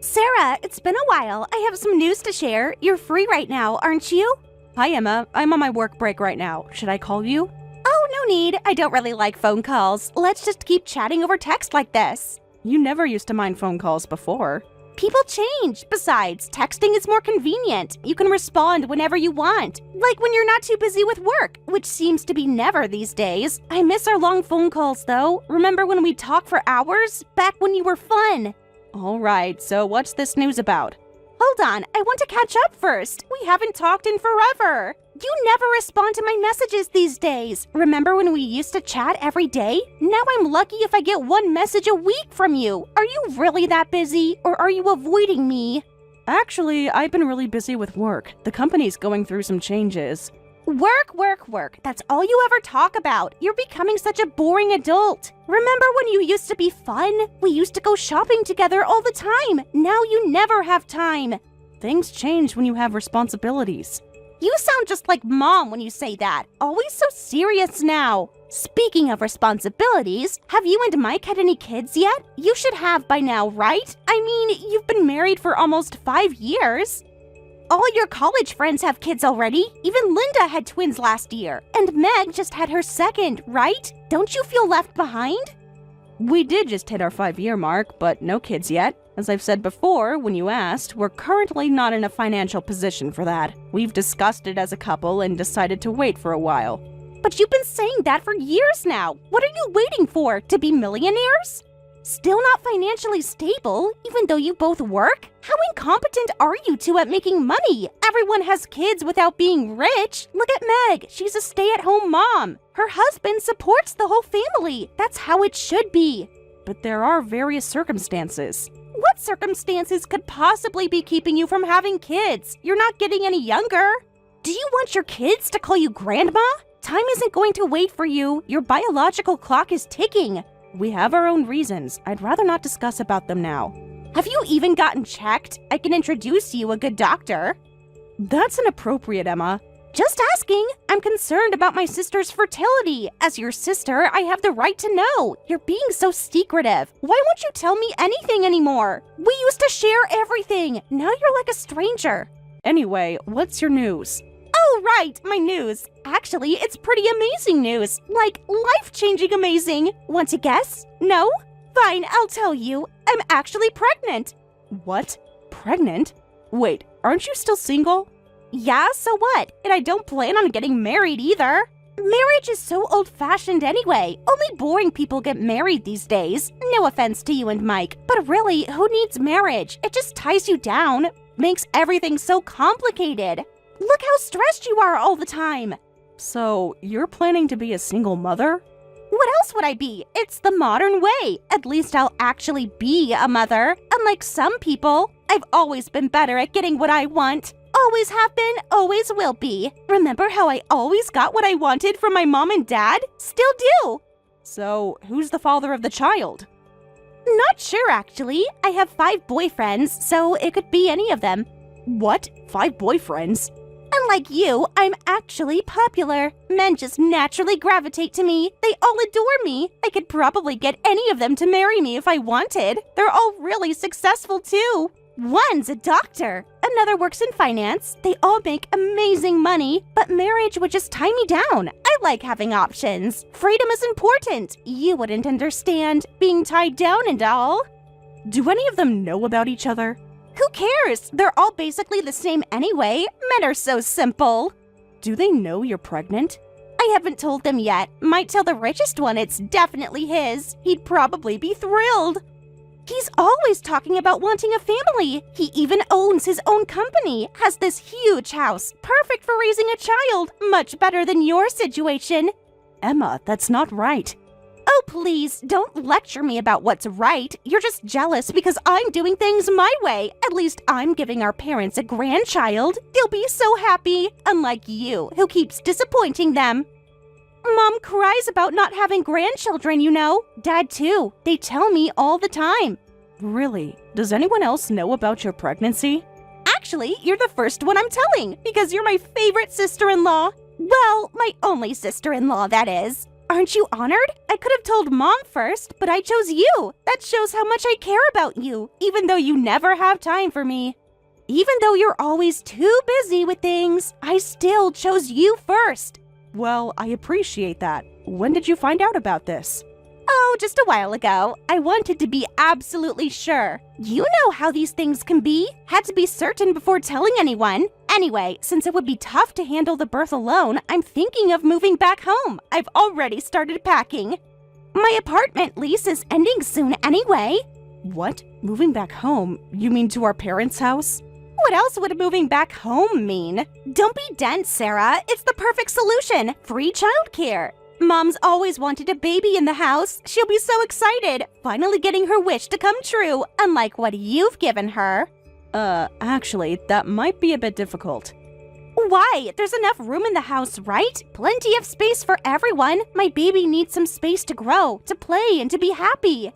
Sarah, it's been a while. I have some news to share. You're free right now, aren't you? Hi, Emma. I'm on my work break right now. Should I call you? Oh, no need. I don't really like phone calls. Let's just keep chatting over text like this. You never used to mind phone calls before. People change. Besides, texting is more convenient. You can respond whenever you want. Like when you're not too busy with work, which seems to be never these days. I miss our long phone calls, though. Remember when we'd talk for hours? Back when you were fun. All right, so what's this news about? Hold on, I want to catch up first. We haven't talked in forever. You never respond to my messages these days. Remember when we used to chat every day? Now I'm lucky if I get one message a week from you. Are you really that busy, or are you avoiding me? Actually, I've been really busy with work. The company's going through some changes. Work, work, work. That's all you ever talk about. You're becoming such a boring adult. Remember when you used to be fun? We used to go shopping together all the time. Now you never have time. Things change when you have responsibilities. You sound just like Mom when you say that. Always so serious now. Speaking of responsibilities, have you and Mike had any kids yet? You should have by now, right? I mean, you've been married for almost 5 years. All your college friends have kids already. Even Linda had twins last year. And Meg just had her second, right? Don't you feel left behind? We did just hit our 5-year mark, but no kids yet. As I've said before, when you asked, we're currently not in a financial position for that. We've discussed it as a couple and decided to wait for a while. But you've been saying that for years now. What are you waiting for? To be millionaires? Still not financially stable, even though you both work? How incompetent are you two at making money? Everyone has kids without being rich. Look at Meg. She's a stay-at-home mom. Her husband supports the whole family. That's how it should be. But there are various circumstances. What circumstances could possibly be keeping you from having kids? You're not getting any younger. Do you want your kids to call you grandma? Time isn't going to wait for you. Your biological clock is ticking. We have our own reasons. I'd rather not discuss about them now. Have you even gotten checked? I can introduce you a good doctor. That's inappropriate, Emma. Just asking. I'm concerned about my sister's fertility. As your sister, I have the right to know. You're being so secretive. Why won't you tell me anything anymore? We used to share everything. Now you're like a stranger. Anyway, what's your news? Oh, right, my news. Actually, it's pretty amazing news. Like, life-changing amazing. Want to guess? No? Fine, I'll tell you. I'm actually pregnant. What? Pregnant? Wait, aren't you still single? Yeah, so what? And I don't plan on getting married either. Marriage is so old-fashioned anyway. Only boring people get married these days. No offense to you and Mike, but really, who needs marriage? It just ties you down. Makes everything so complicated. Look how stressed you are all the time. So, you're planning to be a single mother? What else would I be? It's the modern way. At least I'll actually be a mother. Unlike some people, I've always been better at getting what I want. Always have been, always will be. Remember how I always got what I wanted from my mom and dad? Still do. So, who's the father of the child? Not sure, actually. I have 5 boyfriends, so it could be any of them. What? 5 boyfriends? Unlike you, I'm actually popular. Men just naturally gravitate to me. They all adore me. I could probably get any of them to marry me if I wanted. They're all really successful, too. One's a doctor. Another works in finance. They all make amazing money, but marriage would just tie me down. I like having options. Freedom is important. You wouldn't understand being tied down and all. Do any of them know about each other? Who cares? They're all basically the same anyway. Men are so simple. Do they know you're pregnant? I haven't told them yet. Might tell the richest one it's definitely his. He'd probably be thrilled. He's always talking about wanting a family. He even owns his own company, has this huge house, perfect for raising a child, much better than your situation. Emma, that's not right. Oh, please, don't lecture me about what's right. You're just jealous because I'm doing things my way. At least I'm giving our parents a grandchild. They'll be so happy, unlike you, who keeps disappointing them. Mom cries about not having grandchildren, you know. Dad, too. They tell me all the time. Really? Does anyone else know about your pregnancy? Actually, you're the first one I'm telling, because you're my favorite sister-in-law. Well, my only sister-in-law, that is. Aren't you honored? I could have told Mom first, but I chose you. That shows how much I care about you, even though you never have time for me. Even though you're always too busy with things, I still chose you first. Well, I appreciate that. When did you find out about this? Oh, just a while ago. I wanted to be absolutely sure. You know how these things can be. Had to be certain before telling anyone. Anyway, since it would be tough to handle the birth alone, I'm thinking of moving back home. I've already started packing. My apartment lease is ending soon anyway. What? Moving back home? You mean to our parents' house? What else would moving back home mean? Don't be dense, Sarah. It's the perfect solution. Free childcare. Mom's always wanted a baby in the house. She'll be so excited, finally getting her wish to come true, unlike what you've given her. Actually, that might be a bit difficult. Why? There's enough room in the house, right? Plenty of space for everyone. My baby needs some space to grow, to play, and to be happy.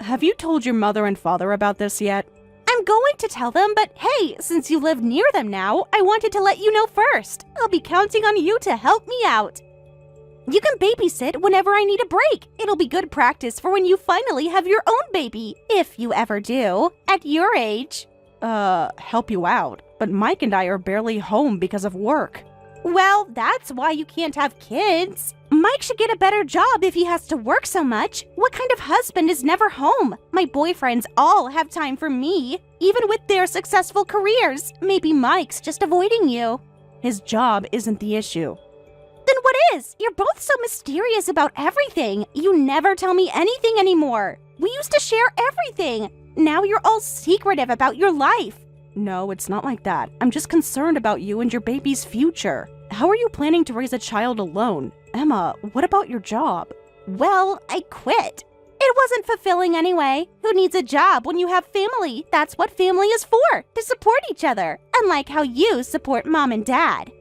Have you told your mother and father about this yet? I'm going to tell them, but hey, since you live near them now, I wanted to let you know first. I'll be counting on you to help me out. You can babysit whenever I need a break. It'll be good practice for when you finally have your own baby, if you ever do, at your age. Help you out, but Mike and I are barely home because of work. Well, that's why you can't have kids. Mike should get a better job if he has to work so much. What kind of husband is never home? My boyfriends all have time for me, even with their successful careers. Maybe Mike's just avoiding you. His job isn't the issue. Then what is? You're both so mysterious about everything. You never tell me anything anymore. We used to share everything. Now you're all secretive about your life. No, it's not like that. I'm just concerned about you and your baby's future. How are you planning to raise a child alone? Emma, what about your job? Well, I quit. It wasn't fulfilling anyway. Who needs a job when you have family? That's what family is for, to support each other, unlike how you support Mom and Dad.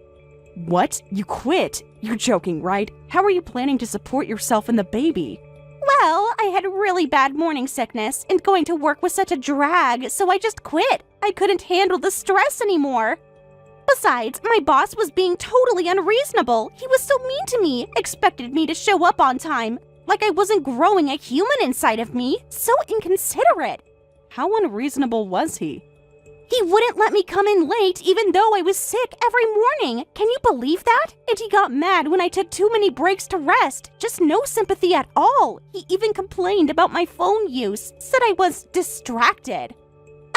What? You quit? You're joking, right? How are you planning to support yourself and the baby? Well, I had really bad morning sickness, and going to work was such a drag, so I just quit. I couldn't handle the stress anymore. Besides, my boss was being totally unreasonable. He was so mean to me, expected me to show up on time, like I wasn't growing a human inside of me. So inconsiderate. How unreasonable was he? He wouldn't let me come in late even though I was sick every morning. Can you believe that? And he got mad when I took too many breaks to rest. Just no sympathy at all. He even complained about my phone use, said I was distracted.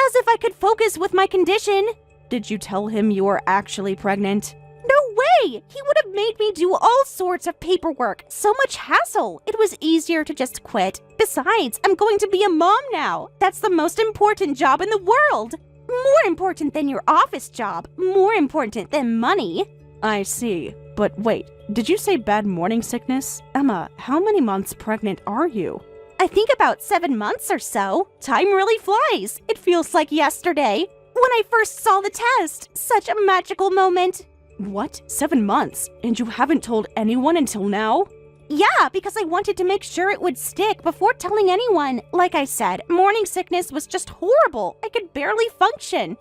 As if I could focus with my condition. Did you tell him you were actually pregnant? No way! He would have made me do all sorts of paperwork. So much hassle. It was easier to just quit. Besides, I'm going to be a mom now. That's the most important job in the world. More important than your office job. More important than money. I see. But wait, did you say bad morning sickness? Emma, how many months pregnant are you? I think about 7 months or so. Time really flies. It feels like yesterday. When I first saw the test. Such a magical moment. What? 7 months? And you haven't told anyone until now? Yeah, because I wanted to make sure it would stick before telling anyone. Like I said, morning sickness was just horrible. I could barely function.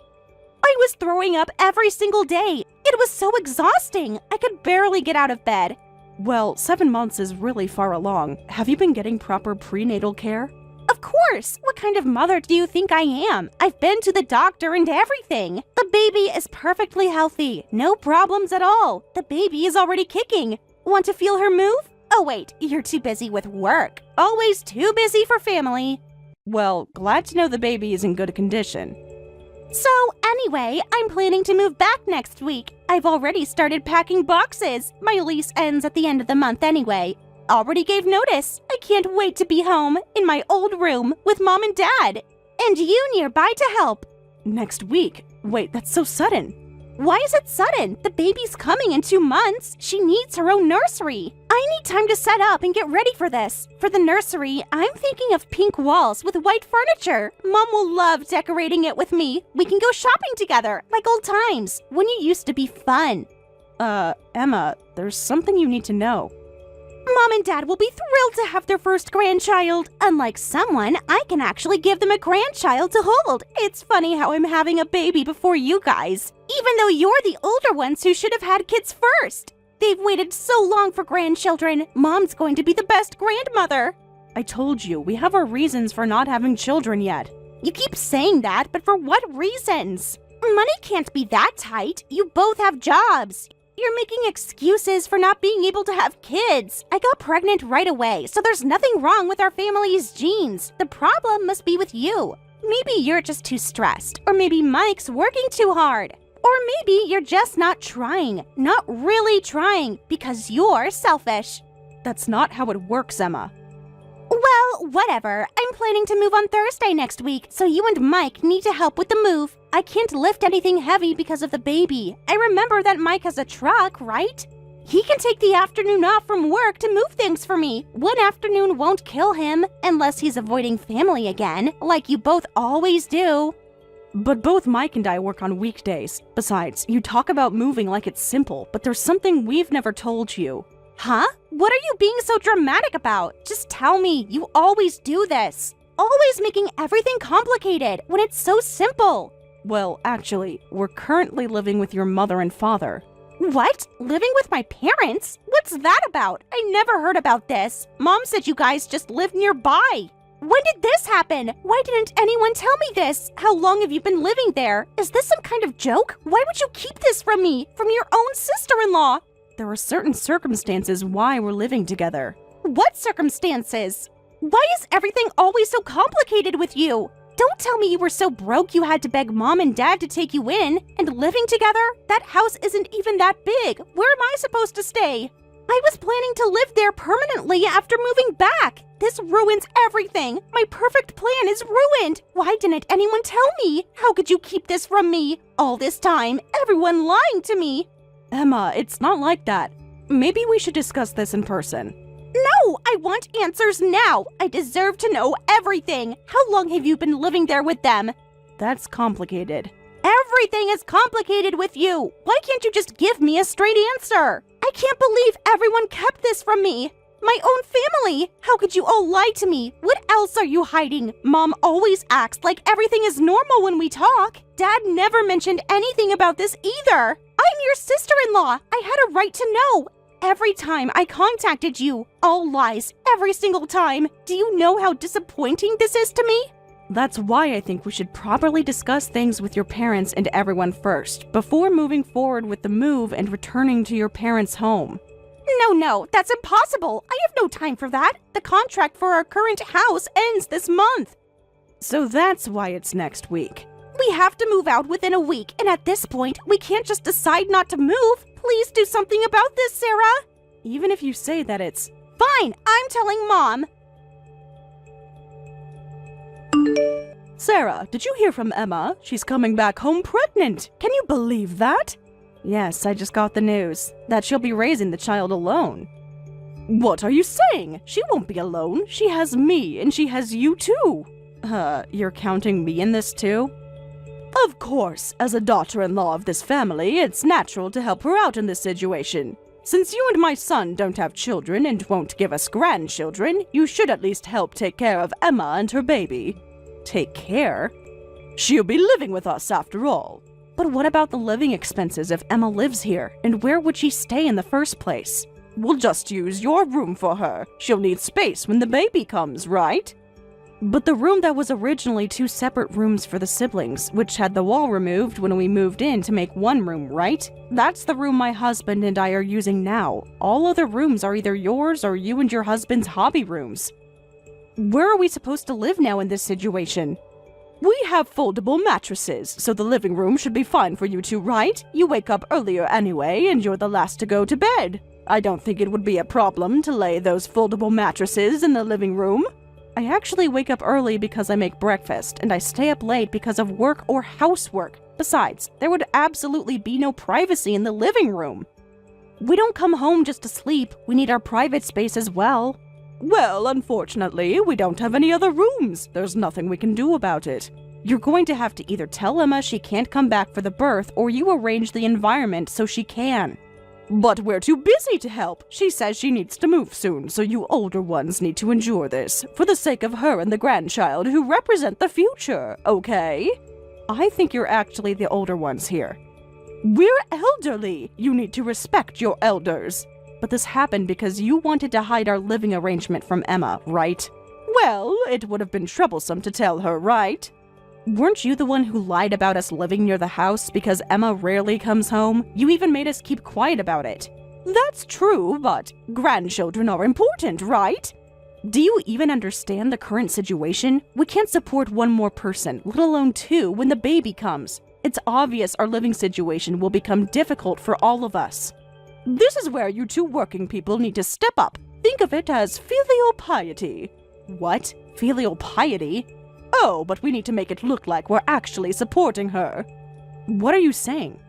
I was throwing up every single day. It was so exhausting. I could barely get out of bed. Well, 7 months is really far along. Have you been getting proper prenatal care? Of course! What kind of mother do you think I am? I've been to the doctor and everything. The baby is perfectly healthy. No problems at all. The baby is already kicking. Want to feel her move? Oh wait, you're too busy with work. Always too busy for family. Well, glad to know the baby is in good condition. So anyway, I'm planning to move back next week. I've already started packing boxes. My lease ends at the end of the month anyway. Already gave notice. I can't wait to be home, in my old room, with Mom and Dad. And you nearby to help. Next week? Wait, that's so sudden. Why is it sudden? The baby's coming in 2 months. She needs her own nursery. I need time to set up and get ready for this. For the nursery, I'm thinking of pink walls with white furniture. Mom will love decorating it with me. We can go shopping together, like old times, when you used to be fun. Emma, there's something you need to know. Mom and Dad will be thrilled to have their first grandchild. Unlike someone, I can actually give them a grandchild to hold. It's funny how I'm having a baby before you guys, even though you're the older ones who should have had kids first. They've waited so long for grandchildren. Mom's going to be the best grandmother. I told you, we have our reasons for not having children yet. You keep saying that, but for what reasons? Money can't be that tight. You both have jobs. You're making excuses for not being able to have kids. I got pregnant right away, so there's nothing wrong with our family's genes. The problem must be with you. Maybe you're just too stressed, or maybe Mike's working too hard. Or maybe you're just not trying, not really trying, because you're selfish. That's not how it works, Emma. Well, whatever. I'm planning to move on Thursday next week, so you and Mike need to help with the move. I can't lift anything heavy because of the baby. I remember that Mike has a truck, right? He can take the afternoon off from work to move things for me. One afternoon won't kill him, unless he's avoiding family again, like you both always do. But both Mike and I work on weekdays. Besides, you talk about moving like it's simple, but there's something we've never told you. Huh? What are you being so dramatic about? Just tell me. You always do this. Always making everything complicated when it's so simple. Well, actually, we're currently living with your mother and father. What? Living with my parents? What's that about? I never heard about this. Mom said you guys just live nearby. When did this happen? Why didn't anyone tell me this? How long have you been living there? Is this some kind of joke? Why would you keep this from me? From your own sister-in-law? There are certain circumstances why we're living together. What circumstances? Why is everything always so complicated with you? Don't tell me you were so broke you had to beg Mom and Dad to take you in. And living together? That house isn't even that big. Where am I supposed to stay? I was planning to live there permanently after moving back. This ruins everything. My perfect plan is ruined. Why didn't anyone tell me? How could you keep this from me? All this time, everyone lying to me. Emma, it's not like that. Maybe we should discuss this in person. No, I want answers now. I deserve to know everything. How long have you been living there with them? That's complicated. Everything is complicated with you. Why can't you just give me a straight answer? I can't believe everyone kept this from me. My own family. How could you all lie to me? What else are you hiding? Mom always acts like everything is normal when we talk. Dad never mentioned anything about this either. I'm your sister-in-law. I had a right to know. Every time I contacted you, all lies, every single time. Do you know how disappointing this is to me? That's why I think we should properly discuss things with your parents and everyone first, before moving forward with the move and returning to your parents' home. No, that's impossible. I have no time for that. The contract for our current house ends this month. So that's why it's next week. We have to move out within a week, and at this point, we can't just decide not to move. Please do something about this, Sarah. Even if you say that it's... Fine, I'm telling Mom. Sarah, did you hear from Emma? She's coming back home pregnant. Can you believe that? Yes, I just got the news. That she'll be raising the child alone. What are you saying? She won't be alone. She has me, and she has you too. You're counting me in this too? Of course, as a daughter-in-law of this family, it's natural to help her out in this situation. Since you and my son don't have children and won't give us grandchildren, you should at least help take care of Emma and her baby. Take care? She'll be living with us after all. But what about the living expenses if Emma lives here? And where would she stay in the first place? We'll just use your room for her. She'll need space when the baby comes, right? But the room that was originally 2 separate rooms for the siblings, which had the wall removed when we moved in to make one room, right? That's the room my husband and I are using now. All other rooms are either yours or you and your husband's hobby rooms. Where are we supposed to live now in this situation? We have foldable mattresses, so the living room should be fine for you two, right? You wake up earlier anyway, and you're the last to go to bed. I don't think it would be a problem to lay those foldable mattresses in the living room. I actually wake up early because I make breakfast, and I stay up late because of work or housework. Besides, there would absolutely be no privacy in the living room. We don't come home just to sleep. We need our private space as well. Well, unfortunately, we don't have any other rooms. There's nothing we can do about it. You're going to have to either tell Emma she can't come back for the birth, or you arrange the environment so she can. But we're too busy to help. She says she needs to move soon, so you older ones need to endure this, for the sake of her and the grandchild who represent the future, okay? I think you're actually the older ones here. We're elderly. You need to respect your elders. But this happened because you wanted to hide our living arrangement from Emma, right? Well, it would have been troublesome to tell her, right? Weren't you the one who lied about us living near the house because Emma rarely comes home? You even made us keep quiet about it. That's true, but grandchildren are important, right? Do you even understand the current situation? We can't support one more person, let alone two, when the baby comes. It's obvious our living situation will become difficult for all of us. This is where you two working people need to step up. Think of it as filial piety. What? Filial piety? Oh, but we need to make it look like we're actually supporting her. What are you saying?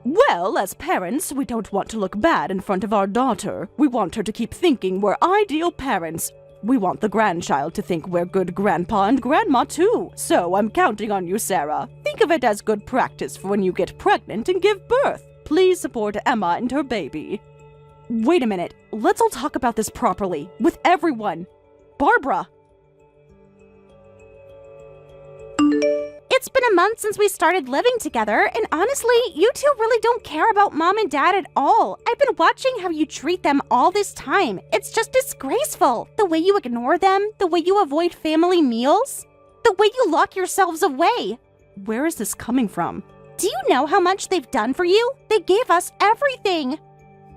Well, as parents, we don't want to look bad in front of our daughter. We want her to keep thinking we're ideal parents. We want the grandchild to think we're good grandpa and grandma too. So I'm counting on you, Sarah. Think of it as good practice for when you get pregnant and give birth. Please support Emma and her baby. Wait a minute. Let's all talk about this properly, with everyone. Barbara! It's been a month since we started living together, and honestly, you two really don't care about Mom and Dad at all. I've been watching how you treat them all this time. It's just disgraceful. The way you ignore them, the way you avoid family meals, the way you lock yourselves away. Where is this coming from? Do you know how much they've done for you? They gave us everything.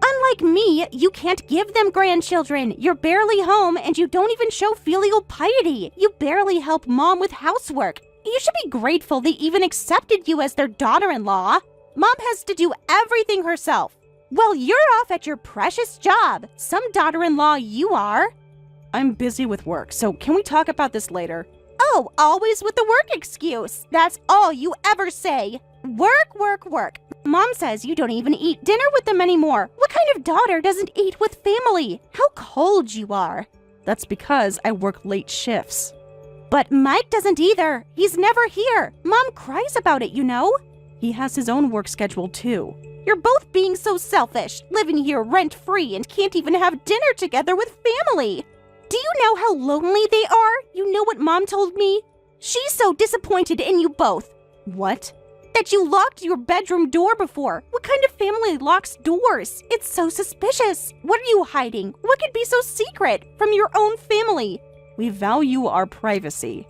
Unlike me, you can't give them grandchildren. You're barely home, and you don't even show filial piety. You barely help Mom with housework. You should be grateful they even accepted you as their daughter-in-law. Mom has to do everything herself. Well, you're off at your precious job. Some daughter-in-law you are. I'm busy with work, so can we talk about this later? Oh, always with the work excuse. That's all you ever say. Work, work, work. Mom says you don't even eat dinner with them anymore. What kind of daughter doesn't eat with family? How cold you are. That's because I work late shifts. But Mike doesn't either. He's never here. Mom cries about it, you know? He has his own work schedule too. You're both being so selfish, living here rent-free and can't even have dinner together with family. Do you know how lonely they are? You know what Mom told me? She's so disappointed in you both. What? That you locked your bedroom door before. What kind of family locks doors? It's so suspicious. What are you hiding? What could be so secret from your own family? We value our privacy.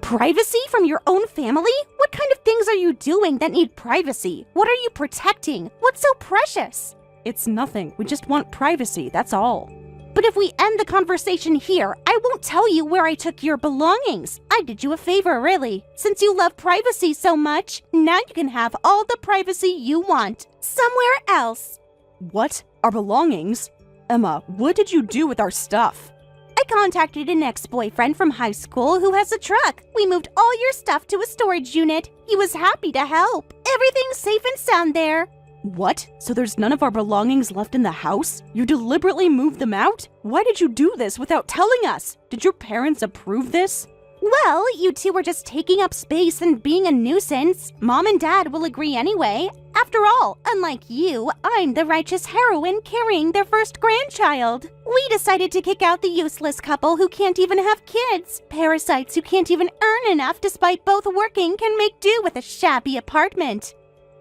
Privacy from your own family? What kind of things are you doing that need privacy? What are you protecting? What's so precious? It's nothing. We just want privacy, that's all. But if we end the conversation here, I won't tell you where I took your belongings. I did you a favor, really. Since you love privacy so much, now you can have all the privacy you want. Somewhere else. What? Our belongings? Emma, what did you do with our stuff? I contacted an ex-boyfriend from high school who has a truck. We moved all your stuff to a storage unit. He was happy to help. Everything's safe and sound there. What? So there's none of our belongings left in the house? You deliberately moved them out? Why did you do this without telling us? Did your parents approve this? Well, you two were just taking up space and being a nuisance. Mom and Dad will agree anyway. After all, unlike you, I'm the righteous heroine carrying their first grandchild. We decided to kick out the useless couple who can't even have kids. Parasites who can't even earn enough despite both working can make do with a shabby apartment.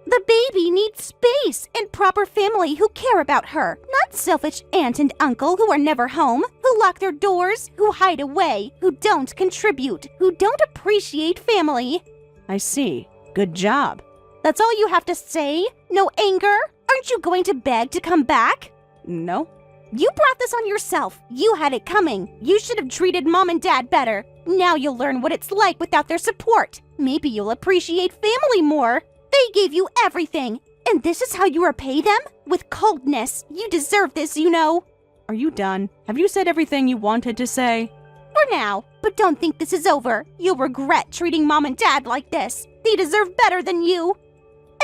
The baby needs space and proper family who care about her, not selfish aunt and uncle who are never home, who lock their doors, who hide away, who don't contribute, who don't appreciate family. I see. Good job. That's all you have to say? No anger? Aren't you going to beg to come back? No. You brought this on yourself. You had it coming. You should have treated Mom and Dad better. Now you'll learn what it's like without their support. Maybe you'll appreciate family more. They gave you everything, and this is how you repay them? With coldness. You deserve this, you know. Are you done? Have you said everything you wanted to say? For now, but don't think this is over. You'll regret treating Mom and Dad like this. They deserve better than you.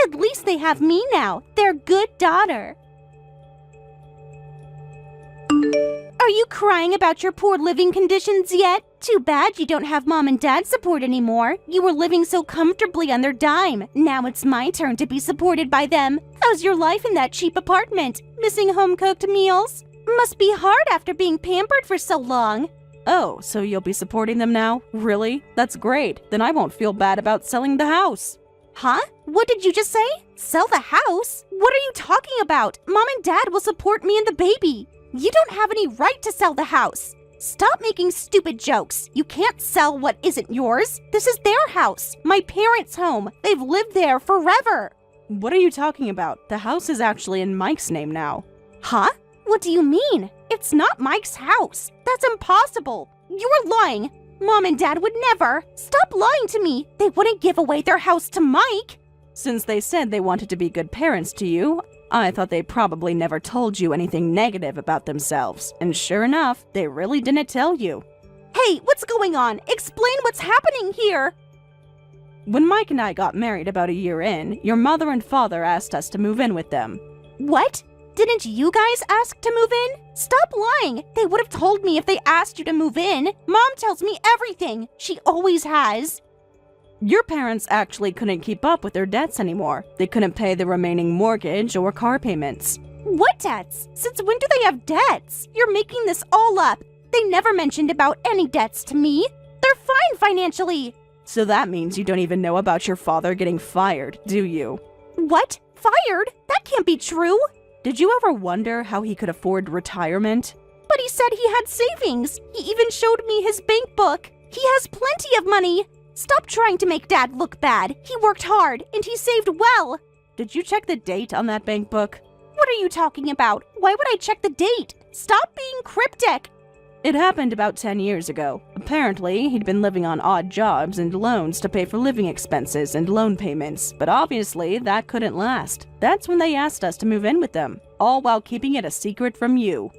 At least they have me now, their good daughter. Are you crying about your poor living conditions yet? Too bad you don't have Mom and Dad support anymore. You were living so comfortably on their dime. Now it's my turn to be supported by them. How's your life in that cheap apartment? Missing home-cooked meals? Must be hard after being pampered for so long. Oh, so you'll be supporting them now? Really? That's great. Then I won't feel bad about selling the house. Huh? What did you just say? Sell the house? What are you talking about? Mom and Dad will support me and the baby. You don't have any right to sell the house. Stop making stupid jokes. You can't sell what isn't yours. This is their house, my parents' home. They've lived there forever. What are you talking about? The house is actually in Mike's name now. Huh? What do you mean? It's not Mike's house. That's impossible. You're lying. Mom and Dad would never. Stop lying to me. They wouldn't give away their house to Mike. Since they said they wanted to be good parents to you, I thought they probably never told you anything negative about themselves. And sure enough, they really didn't tell you. Hey, what's going on? Explain what's happening here. When Mike and I got married about a year in, your mother and father asked us to move in with them. What? Didn't you guys ask to move in? Stop lying. They would have told me if they asked you to move in. Mom tells me everything. She always has. Your parents actually couldn't keep up with their debts anymore. They couldn't pay the remaining mortgage or car payments. What debts? Since when do they have debts? You're making this all up. They never mentioned about any debts to me. They're fine financially. So that means you don't even know about your father getting fired, do you? What? Fired? That can't be true. Did you ever wonder how he could afford retirement? But he said he had savings. He even showed me his bank book. He has plenty of money. Stop trying to make Dad look bad. He worked hard, and he saved well. Did you check the date on that bank book? What are you talking about? Why would I check the date? Stop being cryptic. It happened about 10 years ago. Apparently, he'd been living on odd jobs and loans to pay for living expenses and loan payments, but obviously that couldn't last. That's when they asked us to move in with them, all while keeping it a secret from you.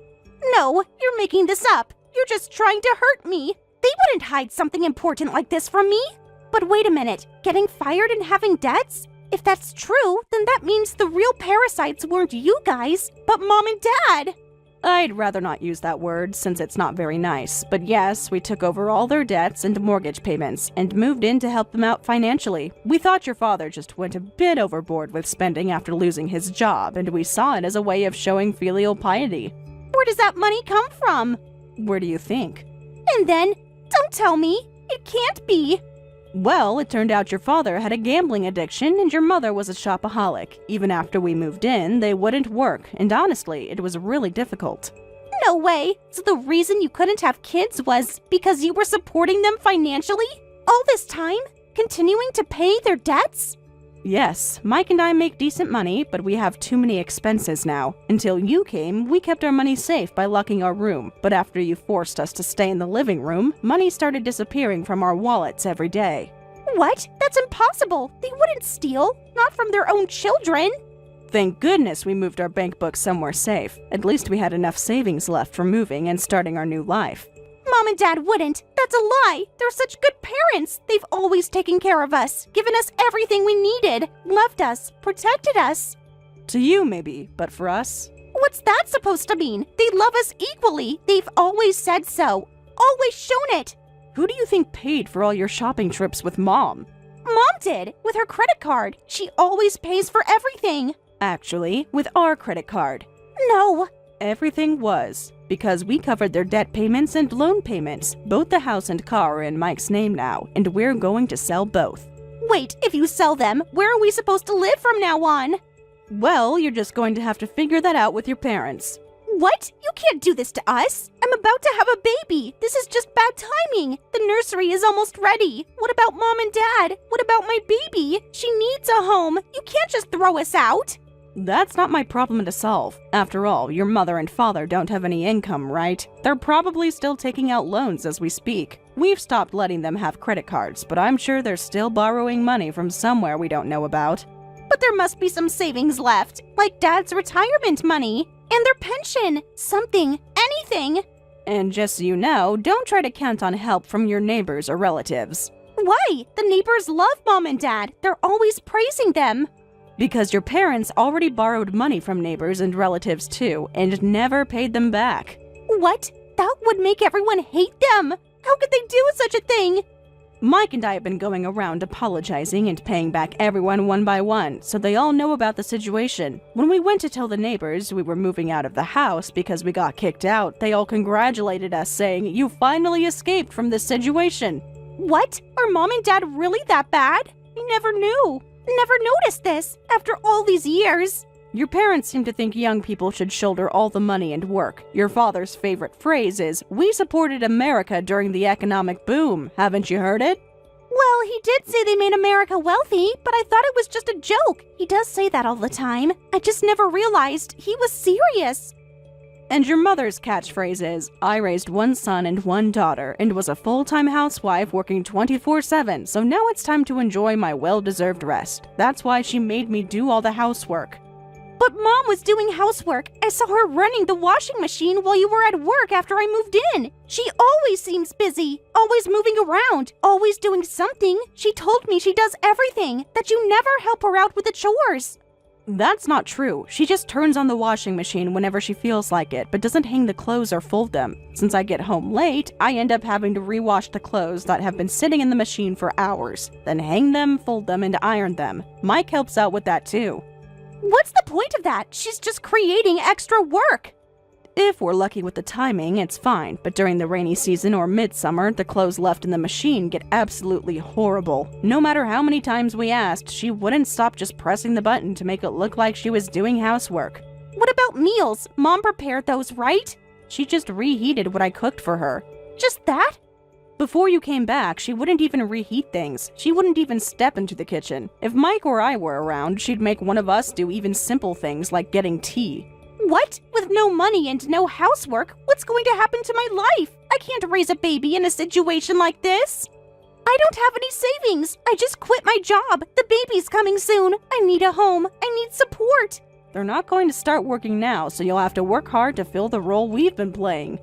No, you're making this up. You're just trying to hurt me. They wouldn't hide something important like this from me. But wait a minute, getting fired and having debts? If that's true, then that means the real parasites weren't you guys, but Mom and Dad. I'd rather not use that word since it's not very nice, but yes, we took over all their debts and mortgage payments and moved in to help them out financially. We thought your father just went a bit overboard with spending after losing his job, and we saw it as a way of showing filial piety. Where does that money come from? Where do you think? And then, don't tell me. It can't be. Well, it turned out your father had a gambling addiction and your mother was a shopaholic. Even after we moved in, they wouldn't work, and honestly, it was really difficult. No way! So the reason you couldn't have kids was because you were supporting them financially? All this time? Continuing to pay their debts? Yes, Mike and I make decent money, but we have too many expenses now. Until you came, we kept our money safe by locking our room, but after you forced us to stay in the living room, money started disappearing from our wallets every day. What? That's impossible! They wouldn't steal, not from their own children! Thank goodness we moved our bank book somewhere safe. At least we had enough savings left for moving and starting our new life. Mom and Dad wouldn't. That's a lie. They're such good parents. They've always taken care of us, given us everything we needed, loved us, protected us. To you, maybe, but for us? What's that supposed to mean? They love us equally. They've always said so. Always shown it. Who do you think paid for all your shopping trips with Mom? Mom did, with her credit card. She always pays for everything. Actually, with our credit card. No. Everything was. Because we covered their debt payments and loan payments. Both the house and car are in Mike's name now, and we're going to sell both. Wait, if you sell them, where are we supposed to live from now on? Well, you're just going to have to figure that out with your parents. What? You can't do this to us. I'm about to have a baby. This is just bad timing. The nursery is almost ready. What about Mom and Dad? What about my baby? She needs a home. You can't just throw us out. That's not my problem to solve. After all, your mother and father don't have any income, right? They're probably still taking out loans as we speak. We've stopped letting them have credit cards, but I'm sure they're still borrowing money from somewhere we don't know about. But there must be some savings left, like Dad's retirement money and their pension. Something, anything. And just so you know, don't try to count on help from your neighbors or relatives. Why? The neighbors love Mom and Dad. They're always praising them. Because your parents already borrowed money from neighbors and relatives too, and never paid them back. What? That would make everyone hate them. How could they do such a thing? Mike and I have been going around apologizing and paying back everyone one by one, so they all know about the situation. When we went to tell the neighbors we were moving out of the house because we got kicked out, they all congratulated us, saying, "You finally escaped from this situation." What? Are Mom and Dad really that bad? I never knew. Never noticed this after all these years. Your parents seem to think young people should shoulder all the money and work. Your father's favorite phrase is, "We supported America during the economic boom." Haven't you heard it? Well, he did say they made America wealthy, but I thought it was just a joke. He does say that all the time. I just never realized he was serious. And your mother's catchphrase is, "I raised one son and one daughter and was a full-time housewife working 24/7, so now it's time to enjoy my well-deserved rest." That's why she made me do all the housework. But Mom was doing housework. I saw her running the washing machine while you were at work after I moved in. She always seems busy, always moving around, always doing something. She told me she does everything, that you never help her out with the chores. That's not true. She just turns on the washing machine whenever she feels like it, but doesn't hang the clothes or fold them. Since I get home late, I end up having to rewash the clothes that have been sitting in the machine for hours, then hang them, fold them, and iron them. Mike helps out with that too. What's the point of that? She's just creating extra work. If we're lucky with the timing, it's fine, but during the rainy season or midsummer, the clothes left in the machine get absolutely horrible. No matter how many times we asked, she wouldn't stop just pressing the button to make it look like she was doing housework. What about meals? Mom prepared those, right? She just reheated what I cooked for her. Just that? Before you came back, she wouldn't even reheat things. She wouldn't even step into the kitchen. If Mike or I were around, she'd make one of us do even simple things like getting tea. What? With no money and no housework, what's going to happen to my life? I can't raise a baby in a situation like this. I don't have any savings. I just quit my job. The baby's coming soon. I need a home. I need support. They're not going to start working now, so you'll have to work hard to fill the role we've been playing.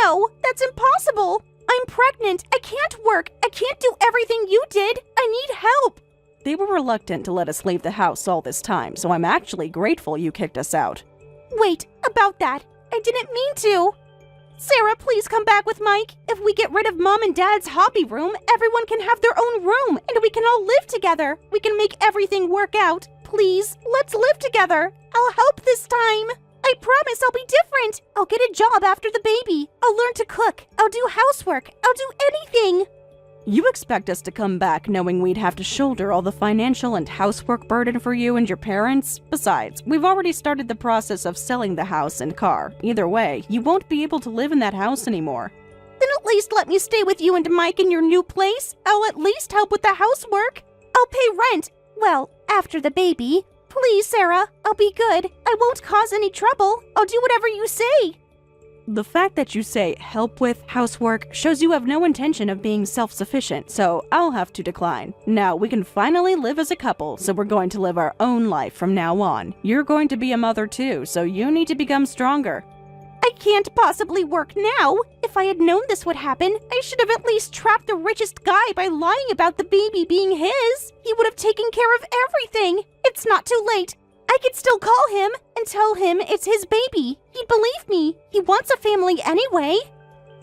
No, that's impossible. I'm pregnant. I can't work. I can't do everything you did. I need help. They were reluctant to let us leave the house all this time, so I'm actually grateful you kicked us out. Wait, about that. I didn't mean to. Sarah, please come back with Mike. If we get rid of Mom and Dad's hobby room, everyone can have their own room, and we can all live together. We can make everything work out. Please, let's live together. I'll help this time. I promise I'll be different. I'll get a job after the baby. I'll learn to cook. I'll do housework. I'll do anything. You expect us to come back knowing we'd have to shoulder all the financial and housework burden for you and your parents? Besides, we've already started the process of selling the house and car. Either way, you won't be able to live in that house anymore. Then at least let me stay with you and Mike in your new place. I'll at least help with the housework. I'll pay rent. Well, after the baby. Please, Sarah, I'll be good. I won't cause any trouble. I'll do whatever you say. The fact that you say help with housework shows you have no intention of being self-sufficient, so I'll have to decline. Now we can finally live as a couple, so we're going to live our own life from now on. You're going to be a mother too, so you need to become stronger. I can't possibly work now. If I had known this would happen, I should have at least trapped the richest guy by lying about the baby being his. He would have taken care of everything. It's not too late. I could still call him and tell him it's his baby. He'd believe me. He wants a family anyway.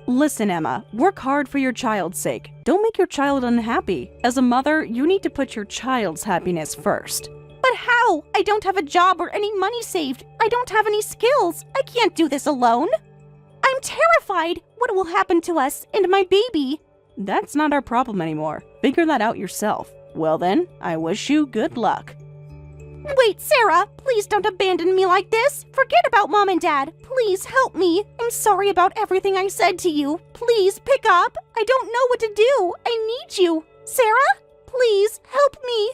Listen, Emma, work hard for your child's sake. Don't make your child unhappy. As a mother, you need to put your child's happiness first. But how? I don't have a job or any money saved. I don't have any skills. I can't do this alone. I'm terrified. What will happen to us and my baby? That's not our problem anymore. Figure that out yourself. Well then, I wish you good luck. Wait, Sarah, please don't abandon me like this. Forget about Mom and Dad. Please help me. I'm sorry about everything I said to you. Please pick up. I don't know what to do. I need you. Sarah, please help me.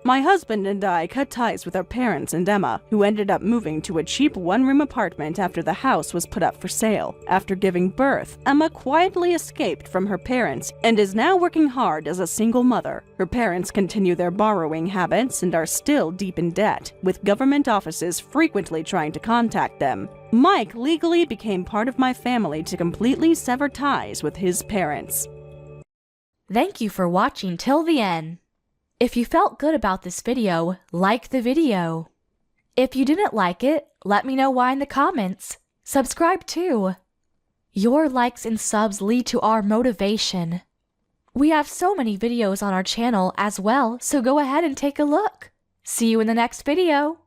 My husband and I cut ties with our parents and Emma, who ended up moving to a cheap one-room apartment after the house was put up for sale. After giving birth, Emma quietly escaped from her parents and is now working hard as a single mother. Her parents continue their borrowing habits and are still deep in debt, with government offices frequently trying to contact them. Mike legally became part of my family to completely sever ties with his parents. Thank you for watching till the end. If you felt good about this video, like the video. If you didn't like it, let me know why in the comments. Subscribe too. Your likes and subs lead to our motivation. We have so many videos on our channel as well, so go ahead and take a look. See you in the next video.